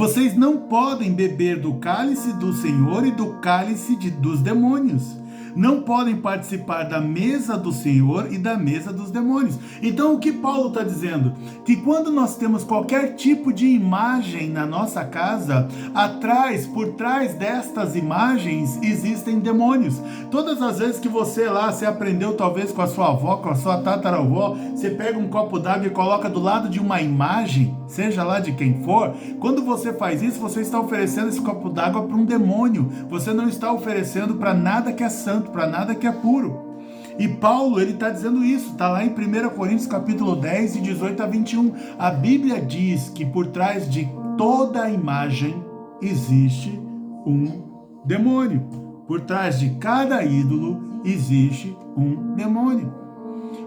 [SPEAKER 1] Vocês não podem beber do cálice do Senhor e do cálice dos demônios. Não podem participar da mesa do Senhor e da mesa dos demônios. Então, o que Paulo está dizendo? Que quando nós temos qualquer tipo de imagem na nossa casa, por trás destas imagens, existem demônios. Todas as vezes que você aprendeu talvez com a sua avó, com a sua tataravó, você pega um copo d'água e coloca do lado de uma imagem, seja lá de quem for, quando você faz isso, você está oferecendo esse copo d'água para um demônio. Você não está oferecendo para nada que é santo, para nada que é puro. E Paulo, ele está dizendo isso, está lá em 1 Coríntios capítulo 10, de 18 a 21. A Bíblia diz que por trás de toda a imagem existe um demônio. Por trás de cada ídolo existe um demônio.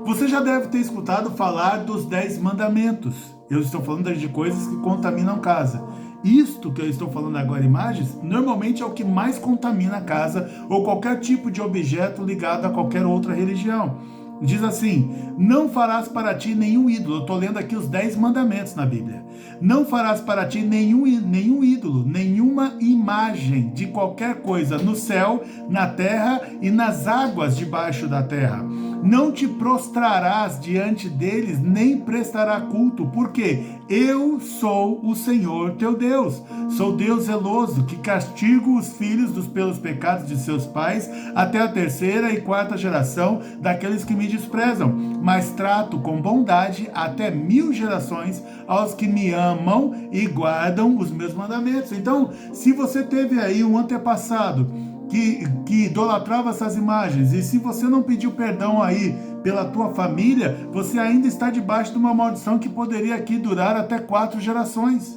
[SPEAKER 1] Você já deve ter escutado falar dos 10 mandamentos. Eu estou falando de coisas que contaminam casa. Isto que eu estou falando agora, imagens, normalmente é o que mais contamina a casa ou qualquer tipo de objeto ligado a qualquer outra religião. Diz assim: não farás para ti nenhum ídolo. Eu estou lendo aqui os 10 mandamentos na Bíblia. Não farás para ti nenhum ídolo, nenhuma imagem de qualquer coisa no céu, na terra e nas águas debaixo da terra. Não te prostrarás diante deles, nem prestará culto, porque eu sou o Senhor teu Deus. Sou Deus zeloso, que castigo os filhos pelos pecados de seus pais, até a 3ª e 4ª geração daqueles que me desprezam. Mas trato com bondade até 1000 gerações aos que me amam e guardam os meus mandamentos. Então, se você teve aí um antepassado que idolatrava essas imagens, e se você não pediu perdão aí pela tua família, você ainda está debaixo de uma maldição que poderia aqui durar até 4 gerações.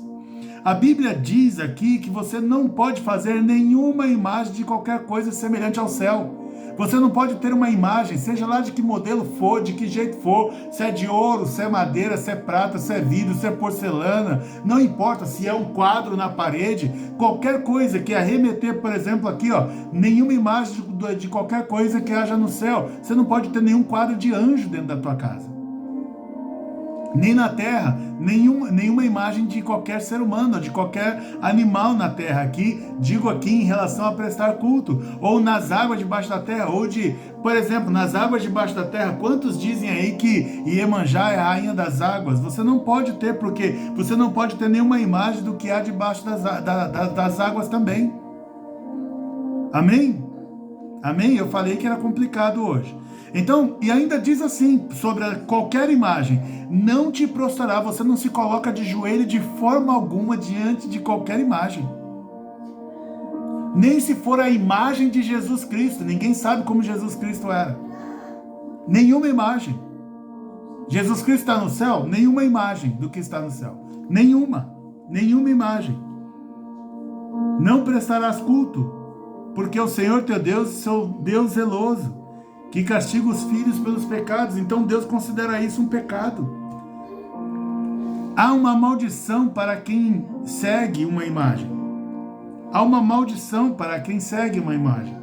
[SPEAKER 1] A Bíblia diz aqui que você não pode fazer nenhuma imagem de qualquer coisa semelhante ao céu. Você não pode ter uma imagem, seja lá de que modelo for, de que jeito for, se é de ouro, se é madeira, se é prata, se é vidro, se é porcelana, não importa se é um quadro na parede, qualquer coisa que arremeter, por exemplo, aqui, nenhuma imagem de qualquer coisa que haja no céu. Você não pode ter nenhum quadro de anjo dentro da tua casa. Nem na terra, nenhuma imagem de qualquer ser humano, de qualquer animal na terra. Digo aqui em relação a prestar culto, ou nas águas debaixo da terra, por exemplo, nas águas debaixo da terra. Quantos dizem aí que Iemanjá é a rainha das águas? Você não pode ter, porque você não pode ter nenhuma imagem do que há debaixo das águas também. Amém? Amém? Eu falei que era complicado hoje. Então, e ainda diz assim, sobre qualquer imagem: não te prostrará, você não se coloca de joelho de forma alguma diante de qualquer imagem. Nem se for a imagem de Jesus Cristo. Ninguém sabe como Jesus Cristo era. Nenhuma imagem. Jesus Cristo está no céu? Nenhuma imagem do que está no céu. Nenhuma imagem. Não prestarás culto, porque o Senhor teu Deus é o Deus zeloso, que castiga os filhos pelos pecados. Então Deus considera isso um pecado. Há uma maldição para quem segue uma imagem. Há uma maldição para quem segue uma imagem.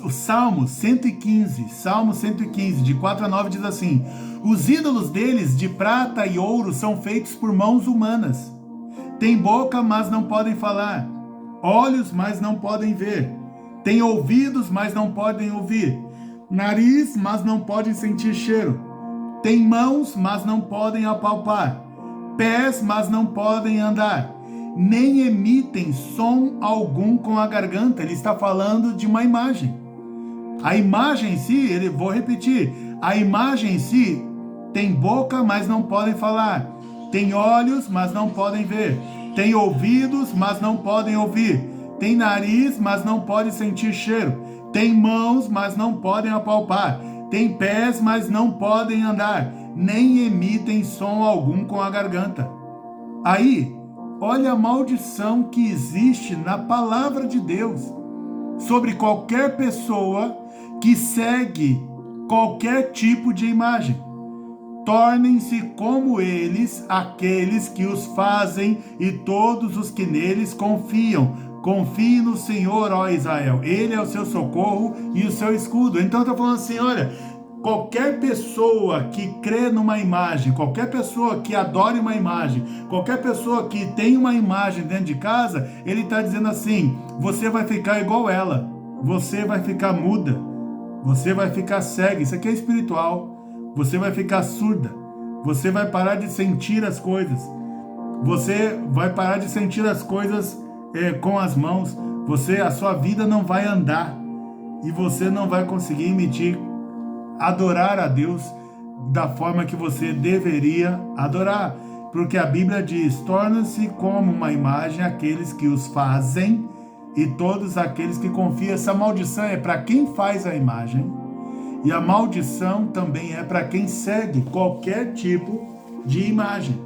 [SPEAKER 1] O Salmo 115, de 4 a 9 diz assim: os ídolos deles de prata e ouro são feitos por mãos humanas. Têm boca, mas não podem falar. Olhos, mas não podem ver. Têm ouvidos, mas não podem ouvir. Nariz, mas não podem sentir cheiro. Têm mãos, mas não podem apalpar. Pés, mas não podem andar. Nem emitem som algum com a garganta. Ele está falando de uma imagem. A imagem em si, vou repetir, a imagem em si tem boca, mas não podem falar. Tem olhos, mas não podem ver. Tem ouvidos, mas não podem ouvir. Tem nariz, mas não podem sentir cheiro. Tem mãos, mas não podem apalpar. Tem pés, mas não podem andar. Nem emitem som algum com a garganta. Aí, olha a maldição que existe na palavra de Deus sobre qualquer pessoa que segue qualquer tipo de imagem. Tornem-se como eles, aqueles que os fazem, e todos os que neles confiam. Confie no Senhor, ó Israel. Ele é o seu socorro e o seu escudo. Então eu estou falando assim, olha, Qualquer pessoa que crê numa imagem, qualquer pessoa que adore uma imagem, qualquer pessoa que tem uma imagem dentro de casa, ele está dizendo assim: você vai ficar igual ela, você vai ficar muda, você vai ficar cega. Isso aqui é espiritual. Você vai ficar surda, você vai parar de sentir as coisas, você vai parar de sentir as coisas com as mãos, a sua vida não vai andar e você não vai conseguir emitir, adorar a Deus da forma que você deveria adorar, porque a Bíblia diz: torna-se como uma imagem aqueles que os fazem e todos aqueles que confiam. Essa maldição é para quem faz a imagem e a maldição também é para quem segue qualquer tipo de imagem.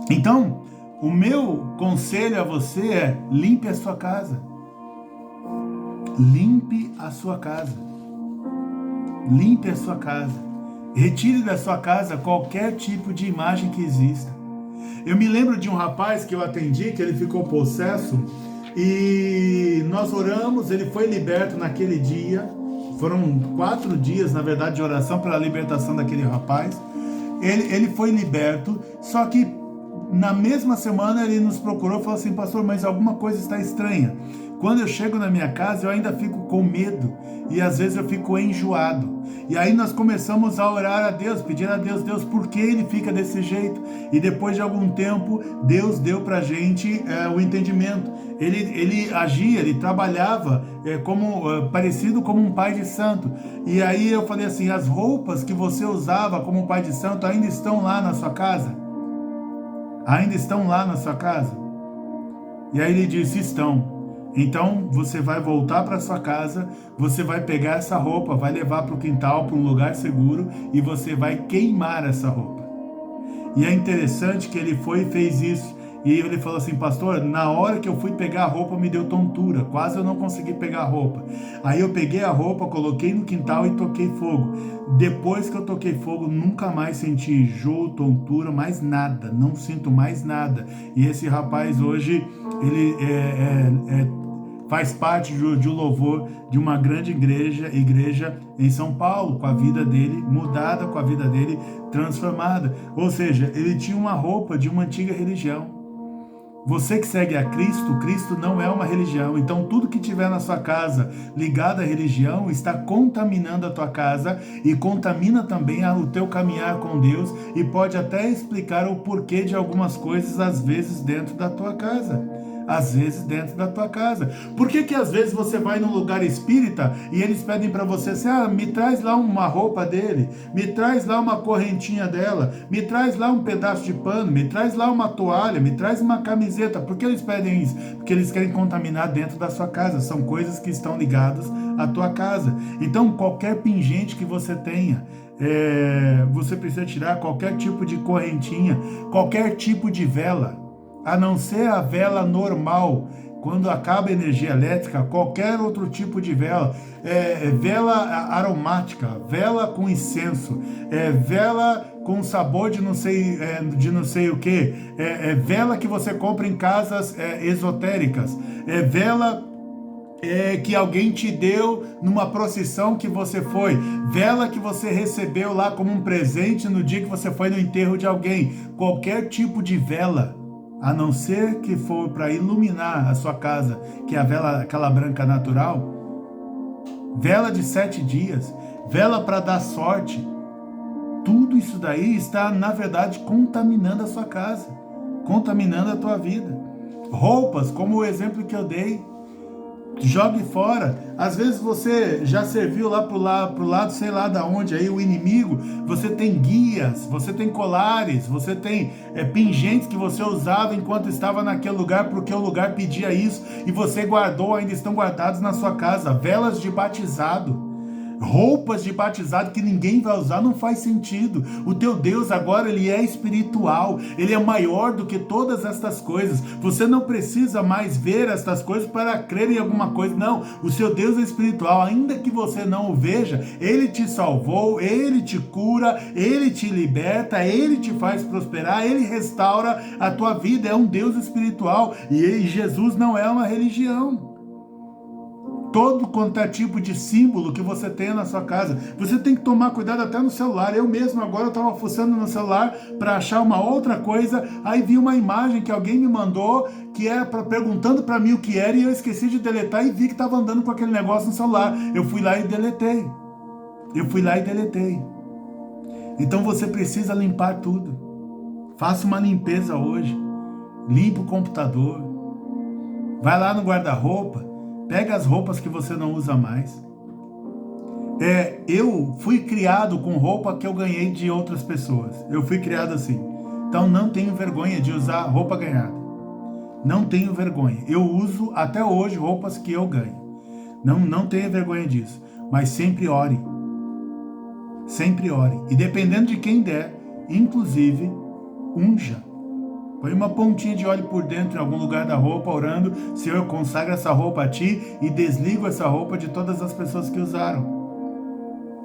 [SPEAKER 1] Então, o meu conselho a você é: limpe a sua casa. Limpe a sua casa. Limpe a sua casa. Retire da sua casa qualquer tipo de imagem que exista. Eu me lembro de um rapaz que eu atendi, que ele ficou possesso, e nós oramos, ele foi liberto naquele dia. Foram 4 dias, na verdade, de oração pela libertação daquele rapaz. Ele foi liberto, só que na mesma semana ele nos procurou e falou assim: pastor, mas alguma coisa está estranha. Quando eu chego na minha casa, eu ainda fico com medo e às vezes eu fico enjoado. E aí nós começamos a orar a Deus, pedir a Deus: Deus, por que ele fica desse jeito? E depois de algum tempo, Deus deu pra gente o entendimento. Ele agia, ele trabalhava parecido como um pai de santo. E aí eu falei assim: as roupas que você usava como pai de santo ainda estão lá na sua casa? Ainda estão lá na sua casa? E aí ele disse: estão. Então você vai voltar para sua casa, você vai pegar essa roupa, vai levar para o quintal, para um lugar seguro, e você vai queimar essa roupa. E é interessante que ele foi e fez isso. E ele falou assim: pastor, na hora que eu fui pegar a roupa me deu tontura, quase eu não consegui pegar a roupa. Aí eu peguei a roupa, coloquei no quintal e toquei fogo. Depois que eu toquei fogo, nunca mais senti enjoo, tontura, mais nada, não sinto mais nada. E esse rapaz hoje, ele faz parte de um louvor de uma grande igreja em São Paulo, com a vida dele mudada, com a vida dele transformada. Ou seja, ele tinha uma roupa de uma antiga religião. Você que segue a Cristo, Cristo não é uma religião. Então tudo que tiver na sua casa ligado à religião está contaminando a tua casa e contamina também o teu caminhar com Deus, e pode até explicar o porquê de algumas coisas às vezes dentro da tua casa. Às vezes dentro da tua casa. Por que às vezes você vai num lugar espírita e eles pedem para você assim: me traz lá uma roupa dele, me traz lá uma correntinha dela, me traz lá um pedaço de pano, me traz lá uma toalha, me traz uma camiseta. Por que eles pedem isso? Porque eles querem contaminar dentro da sua casa. São coisas que estão ligadas à tua casa. Então qualquer pingente que você tenha, você precisa tirar qualquer tipo de correntinha, qualquer tipo de vela, a não ser a vela normal. Quando acaba a energia elétrica, qualquer outro tipo de vela, vela aromática, vela com incenso, vela com sabor de não sei o que, vela que você compra em casas esotéricas, vela que alguém te deu numa procissão que você foi, vela que você recebeu lá como um presente no dia que você foi no enterro de alguém. Qualquer tipo de vela, a não ser que for para iluminar a sua casa, que é a vela, aquela branca natural, vela de 7 dias, vela para dar sorte, tudo isso daí está, na verdade, contaminando a sua casa, contaminando a tua vida. Roupas, como o exemplo que eu dei, jogue fora. Às vezes você já serviu lá pro lado, sei lá da onde, aí o inimigo, você tem guias, você tem colares, você tem pingentes que você usava enquanto estava naquele lugar, porque o lugar pedia isso, e você guardou, ainda estão guardados na sua casa. Velas de batizado, roupas de batizado que ninguém vai usar, não faz sentido. O teu Deus agora, ele é espiritual, ele é maior do que todas estas coisas. Você não precisa mais ver estas coisas para crer em alguma coisa, não. O seu Deus é espiritual, ainda que você não o veja, ele te salvou, ele te cura, ele te liberta, ele te faz prosperar, ele restaura a tua vida. É um Deus espiritual, e Jesus não é uma religião. todo quanto é tipo de símbolo que você tenha na sua casa. Você tem que tomar cuidado até no celular. Eu mesmo agora eu estava fuçando no celular para achar uma outra coisa, aí vi uma imagem que alguém me mandou, que era perguntando para mim o que era, e eu esqueci de deletar e vi que estava andando com aquele negócio no celular. Eu fui lá e deletei. Então você precisa limpar tudo. Faça uma limpeza hoje. Limpa o computador. Vai lá no guarda-roupa. Pega as roupas que você não usa mais. Eu fui criado com roupa que eu ganhei de outras pessoas. Eu fui criado assim. Então não tenho vergonha de usar roupa ganhada. Não tenho vergonha. Eu uso até hoje roupas que eu ganho. Não tenho vergonha disso. Mas sempre ore. Sempre ore. E dependendo de quem der, inclusive, unja. Põe uma pontinha de óleo por dentro em algum lugar da roupa, orando: Senhor, eu consagro essa roupa a Ti e desligo essa roupa de todas as pessoas que usaram.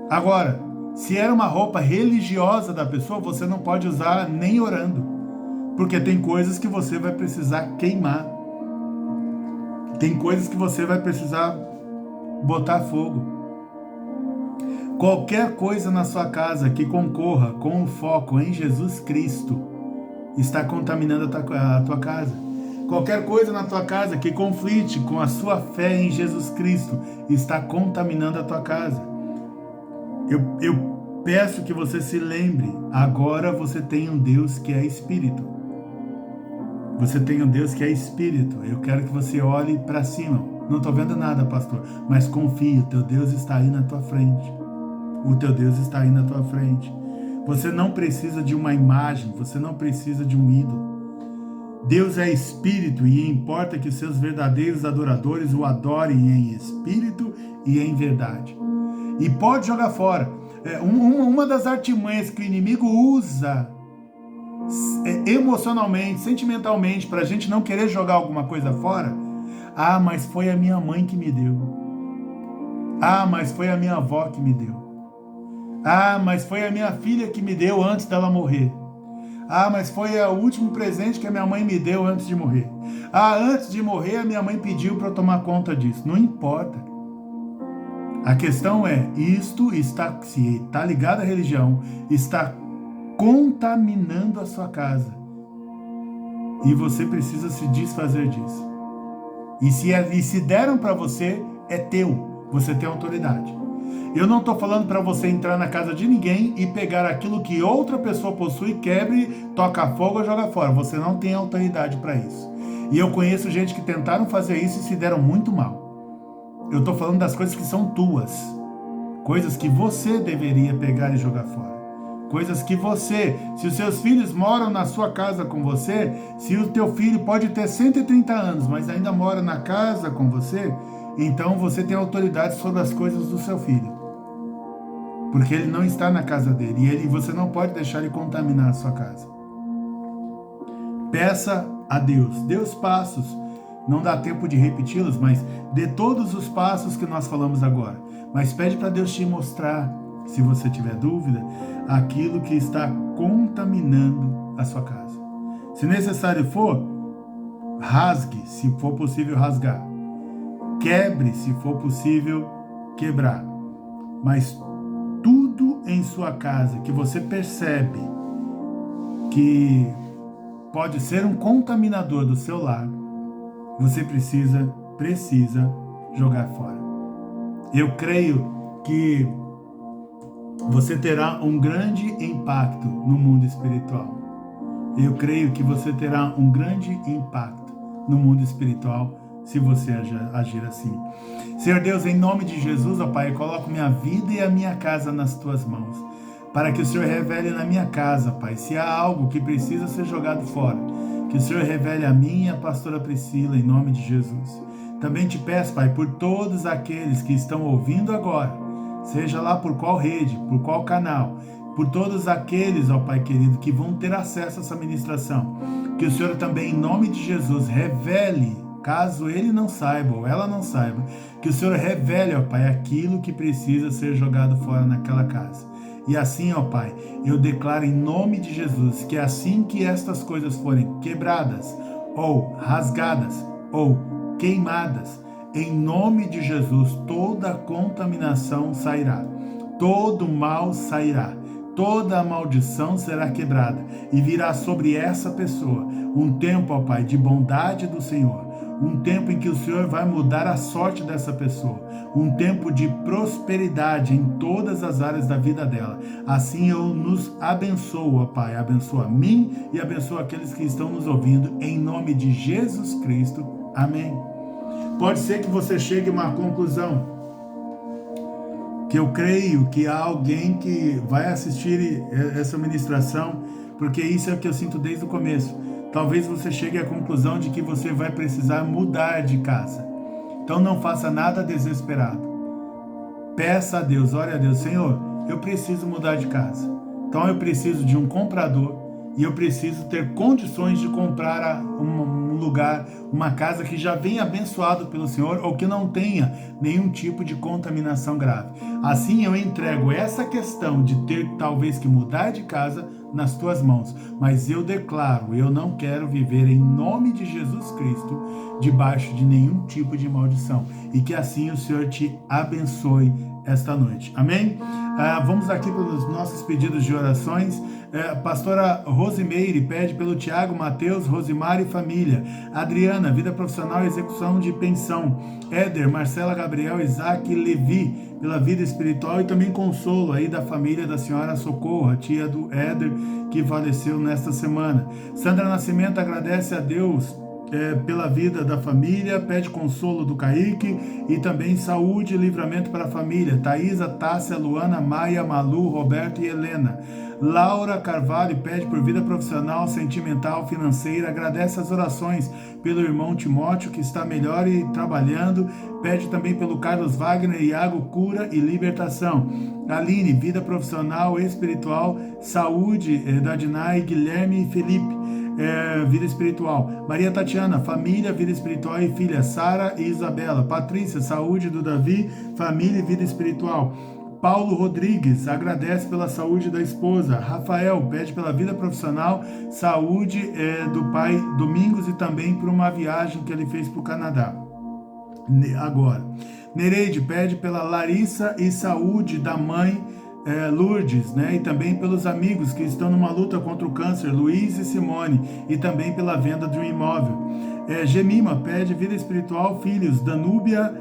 [SPEAKER 1] Agora, se era uma roupa religiosa da pessoa, você não pode usar nem orando, porque tem coisas que você vai precisar queimar. Tem coisas que você vai precisar botar fogo. Qualquer coisa na sua casa que concorra com o foco em Jesus Cristo está contaminando a tua casa. Qualquer coisa na tua casa que conflite com a sua fé em Jesus Cristo está contaminando a tua casa. Eu peço que você se lembre, agora você tem um Deus que é Espírito. Você tem um Deus que é Espírito. Eu quero que você olhe para cima. Não estou vendo nada, pastor, mas confie, o teu Deus está aí na tua frente. O teu Deus está aí na tua frente. Você não precisa de uma imagem, você não precisa de um ídolo. Deus é Espírito e importa que seus verdadeiros adoradores o adorem em espírito e em verdade. E pode jogar fora. Uma das artimanhas que o inimigo usa emocionalmente, sentimentalmente, para a gente não querer jogar alguma coisa fora: ah, mas foi a minha mãe que me deu. Ah, mas foi a minha avó que me deu. Ah, mas foi a minha filha que me deu antes dela morrer. Ah, mas foi o último presente que a minha mãe me deu antes de morrer. Ah, antes de morrer a minha mãe pediu para eu tomar conta disso. Não importa. A questão é, se está ligado à religião, está contaminando a sua casa. E você precisa se desfazer disso. E se deram para você, é teu. Você tem autoridade. Eu não estou falando para você entrar na casa de ninguém e pegar aquilo que outra pessoa possui, quebre, toca fogo ou joga fora. Você não tem autoridade para isso. E eu conheço gente que tentaram fazer isso e se deram muito mal. Eu estou falando das coisas que são tuas. Coisas que você deveria pegar e jogar fora. Coisas que você, se os seus filhos moram na sua casa com você, se o teu filho pode ter 130 anos, mas ainda mora na casa com você, então você tem autoridade sobre as coisas do seu filho. Porque ele não está na casa dele e você não pode deixar ele contaminar a sua casa. Peça a Deus. Dê os passos. Não dá tempo de repeti-los, mas dê todos os passos que nós falamos agora. Mas pede para Deus te mostrar, se você tiver dúvida, aquilo que está contaminando a sua casa. Se necessário for, rasgue, se for possível rasgar. Quebre, se for possível quebrar. Mas tudo em sua casa que você percebe que pode ser um contaminador do seu lar, você precisa jogar fora. Eu creio que você terá um grande impacto no mundo espiritual. Eu creio que você terá um grande impacto no mundo espiritual se você agir assim. Senhor Deus, em nome de Jesus, ó Pai, eu coloco minha vida e a minha casa nas Tuas mãos, para que o Senhor revele na minha casa, Pai, se há algo que precisa ser jogado fora, que o Senhor revele a mim e a pastora Priscila, em nome de Jesus. Também te peço, Pai, por todos aqueles que estão ouvindo agora, seja lá por qual rede, por qual canal, por todos aqueles, ó Pai querido, que vão ter acesso a essa ministração, que o Senhor também, em nome de Jesus, revele, caso ele não saiba ou ela não saiba, que o Senhor revele, ó Pai, aquilo que precisa ser jogado fora naquela casa. E assim, ó Pai, eu declaro em nome de Jesus que assim que estas coisas forem quebradas, ou rasgadas, ou queimadas, Em nome de Jesus, toda contaminação sairá, todo mal sairá, toda maldição será quebrada e virá sobre essa pessoa um tempo, ó Pai, de bondade do Senhor, um tempo em que o Senhor vai mudar a sorte dessa pessoa, um tempo de prosperidade em todas as áreas da vida dela. Assim eu nos abençoo, ó Pai, abençoa a mim e abençoa aqueles que estão nos ouvindo, em nome de Jesus Cristo. Amém. Pode ser que você chegue a uma conclusão, que eu creio que há alguém que vai assistir essa ministração, porque isso é o que eu sinto desde o começo. Talvez você chegue à conclusão de que você vai precisar mudar de casa. Então não faça nada desesperado. Peça a Deus, ore a Deus, Senhor, eu preciso mudar de casa. Então eu preciso de um comprador e eu preciso ter condições de comprar um lugar, uma casa que já venha abençoado pelo Senhor ou que não tenha nenhum tipo de contaminação grave. Assim eu entrego essa questão de ter talvez que mudar de casa nas tuas mãos, mas eu declaro, eu não quero viver em nome de Jesus Cristo debaixo de nenhum tipo de maldição, e que assim o Senhor te abençoe esta noite, amém? Vamos aqui para os nossos pedidos de orações. Pastora Rosimeire pede pelo Tiago, Mateus, Rosimar e família. Adriana, vida profissional e execução de pensão. Éder, Marcela, Gabriel, Isaac, Levi, pela vida espiritual e também consolo aí da família da senhora Socorro, a tia do Éder, que faleceu nesta semana. Sandra Nascimento agradece a Deus pela vida da família, pede consolo do Kaique e também saúde e livramento para a família. Thaisa, Tássia, Luana, Maia, Malu, Roberto e Helena. Laura Carvalho pede por vida profissional, sentimental, financeira, agradece as orações pelo irmão Timóteo, que está melhor e trabalhando, pede também pelo Carlos Wagner, Iago, cura e libertação. Aline, vida profissional, espiritual, saúde da Dinai, Guilherme e Felipe. Vida espiritual. Maria Tatiana, família, vida espiritual e filha. Sara e Isabela. Patrícia, saúde do Davi, família e vida espiritual. Paulo Rodrigues agradece pela saúde da esposa. Rafael pede pela vida profissional, saúde do pai Domingos e também por uma viagem que ele fez para o Canadá. Agora, Nereide pede pela Larissa e saúde da mãe Lourdes, né? E também pelos amigos que estão numa luta contra o câncer, Luiz e Simone, e também pela venda de um imóvel. Gemima pede vida espiritual, filhos, Danúbia,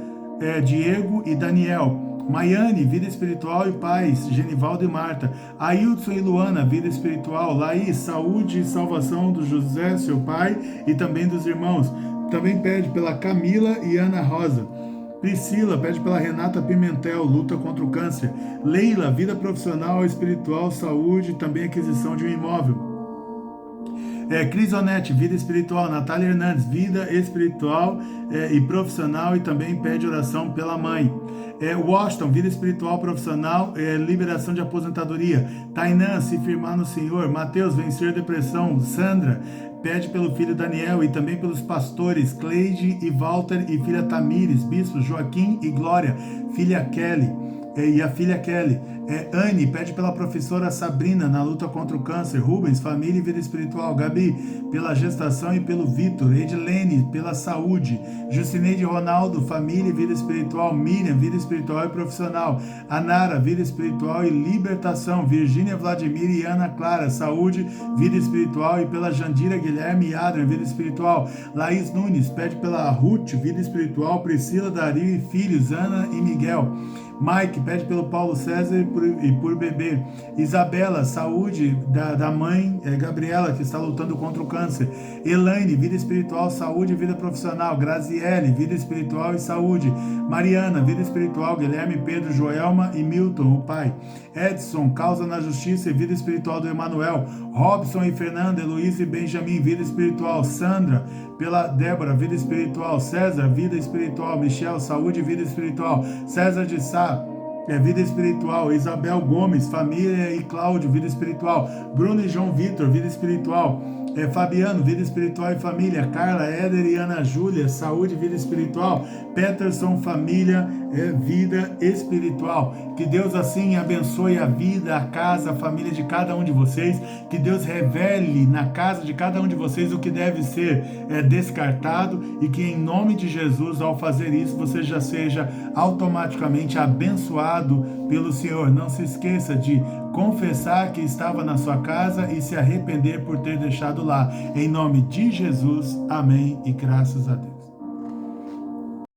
[SPEAKER 1] Diego e Daniel. Maiane, vida espiritual e paz, Genivaldo e Marta. Ailton e Luana, vida espiritual. Laís, saúde e salvação do José, seu pai, e também dos irmãos. Também pede pela Camila e Ana Rosa. Priscila pede pela Renata Pimentel, luta contra o câncer. Leila, vida profissional, espiritual, saúde, também aquisição de um imóvel. Crisonete, vida espiritual. Natália Hernandes, vida espiritual e profissional, e também pede oração pela mãe. Washington, vida espiritual, profissional, liberação de aposentadoria. Tainã, se firmar no Senhor. Mateus, vencer depressão. Sandra pede pelo filho Daniel e também pelos pastores Cleide e Walter e filha Tamires, bispos Joaquim e Glória, filha Kelly e a filha Kelly. Anne pede pela professora Sabrina na luta contra o câncer. Rubens, família e vida espiritual. Gabi, pela gestação e pelo Vitor. Edilene, pela saúde. Jucineide Ronaldo, família e vida espiritual. Miriam, vida espiritual e profissional. Anara, vida espiritual e libertação. Virgínia, Vladimir e Ana Clara, saúde, vida espiritual, e pela Jandira, Guilherme e Adrian, vida espiritual. Laís Nunes pede pela Ruth, vida espiritual. Priscila, Dario e filhos, Ana e Miguel. Mike pede pelo Paulo César e por bebê. Isabela, saúde da mãe Gabriela, que está lutando contra o câncer. Elaine, vida espiritual, saúde e vida profissional. Graziele, vida espiritual e saúde. Mariana, vida espiritual, Guilherme, Pedro, Joelma e Milton, o pai. Edson, causa na justiça e vida espiritual do Emanuel. Robson e Fernanda, Heloísa e Benjamin, vida espiritual. Sandra, pela Débora, vida espiritual. César, vida espiritual. Michel, saúde e vida espiritual. César de Sá, vida espiritual. Isabel Gomes, família e Cláudio, vida espiritual. Bruno e João Vitor, vida espiritual. Fabiano, vida espiritual e família. Carla, Éder e Ana Júlia, saúde, vida espiritual. Peterson, família, vida espiritual. Que Deus assim abençoe a vida, a casa, a família de cada um de vocês. Que Deus revele na casa de cada um de vocês o que deve ser descartado, e que em nome de Jesus, ao fazer isso, você já seja automaticamente abençoado pelo Senhor. Não se esqueça de confessar que estava na sua casa e se arrepender por ter deixado lá. Em nome de Jesus, amém e graças a Deus.